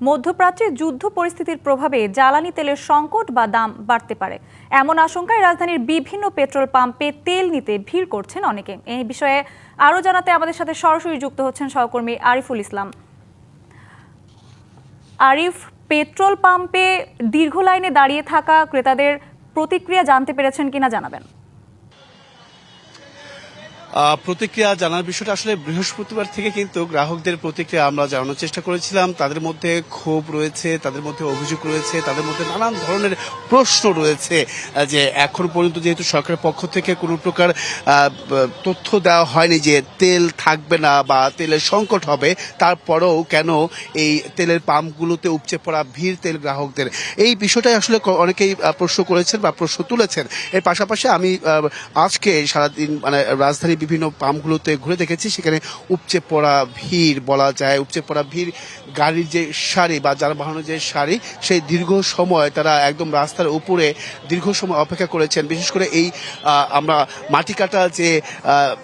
মধ্যপ্রাচ্যে যুদ্ধ পরিস্থিতির প্রভাবে জ্বালানি তেলের সংকট বা দাম বাড়তে পারে এমন আশঙ্কায় রাজধানীর বিভিন্ন পেট্রোল পাম্পে তেল নিতে ভিড় করছেন অনেকে। এই বিষয়ে আরও জানাতে আমাদের সাথে সরাসরি যুক্ত হচ্ছেন সহকর্মী আরিফুল ইসলাম। আরিফ, পেট্রোল পাম্পে দীর্ঘ লাইনে দাঁড়িয়ে থাকা ক্রেতাদের প্রতিক্রিয়া জানতে পেরেছেন কিনা জানাবেন। প্রতিক্রিয়া জানার বিষয়টা আসলে বৃহস্পতিবার থেকে কিন্তু গ্রাহকদের প্রতিক্রিয়া আমরা জানানোর চেষ্টা করেছিলাম। তাদের মধ্যে ক্ষোভ রয়েছে, তাদের মধ্যে অভিযোগ রয়েছে, তাদের মধ্যে নানান ধরনের প্রশ্ন রয়েছে যে এখন পর্যন্ত যেহেতু সরকারের পক্ষ থেকে কোনো প্রকার তথ্য দেওয়া হয়নি যে তেল থাকবে না বা তেলের সংকট হবে, তারপরেও কেন এই তেলের পাম্পগুলোতে উপচে পড়া ভিড় তেল গ্রাহকদের, এই বিষয়টাই আসলে অনেকেই প্রশ্ন করেছেন বা প্রশ্ন তুলেছেন। এর পাশাপাশি আমি আজকে সারাদিন রাজধানী বিভিন্ন পাম্পগুলোতে ঘুরে দেখেছি, সেখানে উপচে পড়া ভিড় বলা যায়, উপচে পড়া ভিড়, গাড়ির যে সারি বা যানবাহনের যে সারি, সেই দীর্ঘ সময় তারা একদম রাস্তার উপরে দীর্ঘ সময় অপেক্ষা করেছেন। বিশেষ করে এই আমরা মাটিকাটা যে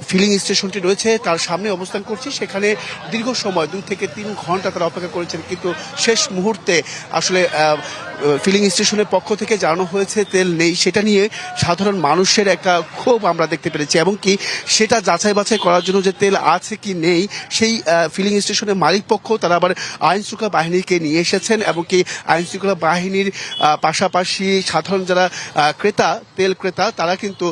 ফিলিং স্টেশনটি রয়েছে তার সামনে অবস্থান করছি, সেখানে দীর্ঘ সময় 2 থেকে 3 ঘন্টা তারা অপেক্ষা করেছেন, কিন্তু শেষ মুহূর্তে আসলে ফিলিং স্টেশনের পক্ষ থেকে জানানো হয়েছে তেল নেই। সেটা নিয়ে সাধারণ মানুষের একটা ক্ষোভ আমরা দেখতে পেরেছি, এবং কি সেটা যাচাই বাছাই করার জন্য যে তেল আছে কি নেই, সেই ফিলিং স্টেশনের মালিক পক্ষ তারা আবার আইন শৃঙ্খলা বাহিনীকে নিয়ে এসেছেন, এবং কি আইন শৃঙ্খলা বাহিনীর পাশাপাশি সাধারণ যারা ক্রেতা, তেল ক্রেতা, তারা কিন্তু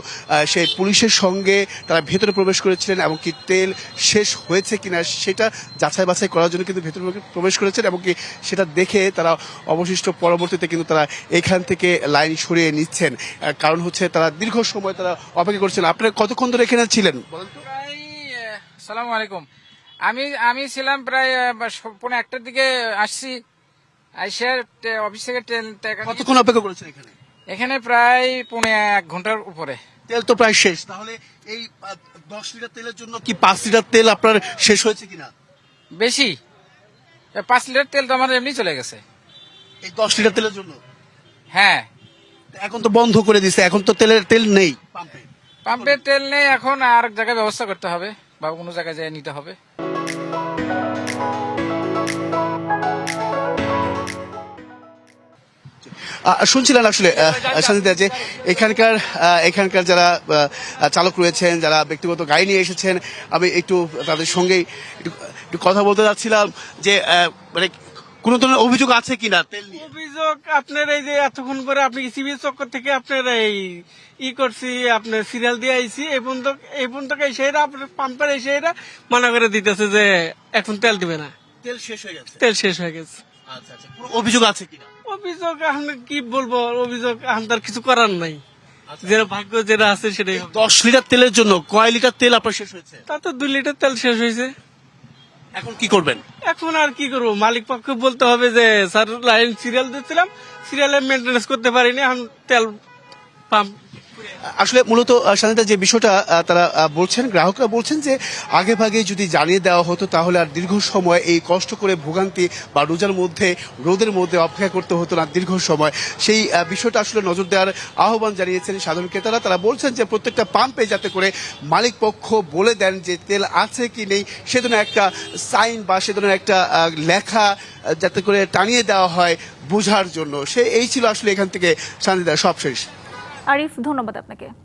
সেই পুলিশের সঙ্গে তারা ভেতরে প্রবেশ করেছিলেন, এবং কি তেল শেষ হয়েছে কিনা সেটা যাচাই বাছাই করার জন্য কিন্তু ভেতরে প্রবেশ করেছেন, এবং কি সেটা দেখে তারা অবশিষ্ট পরবর্তীতে কিন্তু তারা এখান থেকে লাইন সরিয়ে নিচ্ছেন। কারণ হচ্ছে তারা দীর্ঘ সময় তারা অপেক্ষা করছেন। আপনারা কতক্ষণ ধরে এখানে ছিলেন? আসসালামু আলাইকুম। আমি ছিলাম প্রায় 1:45টার দিকে আসছি, আইসার অফিস থেকে কতক্ষণ অপেক্ষা করেছেন এখানে? এখানে প্রায় 1.5 ঘন্টার উপরে। তেল তো প্রায় শেষ, তাহলে এই 10 লিটার তেলের জন্য কি 5 লিটার তেল আপনার শেষ হয়েছে কিনা? বেশি, 5 লিটার তেল তো আমার এমনি চলে গেছে এই 10 লিটার তেলের জন্য। হ্যাঁ, এখন তো বন্ধ করে দিছে, এখন তো তেল নেই পাম্পের তেল নেই, এখন আর এক জায়গায় ব্যবস্থা করতে হবে বা কোনো জায়গায় যেয়ে নিতে হবে। শুনছিলেন আসলে শান্তিদা যে এখানকার যারা চালক রয়েছেন, যারা ব্যক্তিগত গাড়ি নিয়ে এসেছেন, আমি একটু তাদের সঙ্গেই একটু কথা বলতে যাচ্ছিলাম যে মানে কোন ধরনের অভিযোগ আছে কিনা তেল নিয়ে? অভিযোগ আপনার এই যে এতক্ষণ পরে আপনি সিবিএস চক্কর থেকে আপনার এই করছি, আপনার সিরিয়াল দিয়ে আইসি, এই পর্যন্ত এসে আপনার পাম্পার এসে মানা করে দিতেছে যে এখন তেল দিবে না, তেল শেষ হয়ে গেছে। আচ্ছা আচ্ছা, অভিযোগ আছে কিনা? অভিযোগ এখন কি বলবো, অভিযোগ এখন তার কিছু করার নাই, যেটা ভাগ্য যেটা আছে সেটাই। 10 লিটার তেলের জন্য কয় লিটার তেল আপনার শেষ হয়েছে? তা তো 2 লিটার তেল শেষ হয়েছে। এখন কি করবেন? এখন আর কি করবো, মালিক পক্ষে বলতে হবে যে স্যার লাইন সিরিয়াল দিচ্ছিলাম, সিরিয়ালে মেনটেন্যান্স করতে পারিনি, এখন তেল পাম্প। আসলে মূলত শান্তিদা যে বিষয়টা তারা বলছেন, গ্রাহকরা বলছেন যে আগে ভাগে যদি জানিয়ে দেওয়া হতো তাহলে আর দীর্ঘ সময় এই কষ্ট করে ভোগান্তি বা রোদের মধ্যে অপেক্ষা করতে হতো না দীর্ঘ সময়। সেই বিষয়টা আসলে নজর দেওয়ার আহ্বান জানিয়েছেন সাধারণ ক্রেতারা। তারা বলছেন যে প্রত্যেকটা পাম্পে যাতে করে মালিক পক্ষ বলে দেন যে তেল আছে কি নেই, সে ধরনের একটা সাইন বা সে ধরনের একটা লেখা যাতে করে টানিয়ে দেওয়া হয় বোঝার জন্য। এই ছিল আসলে এখান থেকে শান্তিদা সবশেষ। আরিফ, ধন্যবাদ আপনাকে।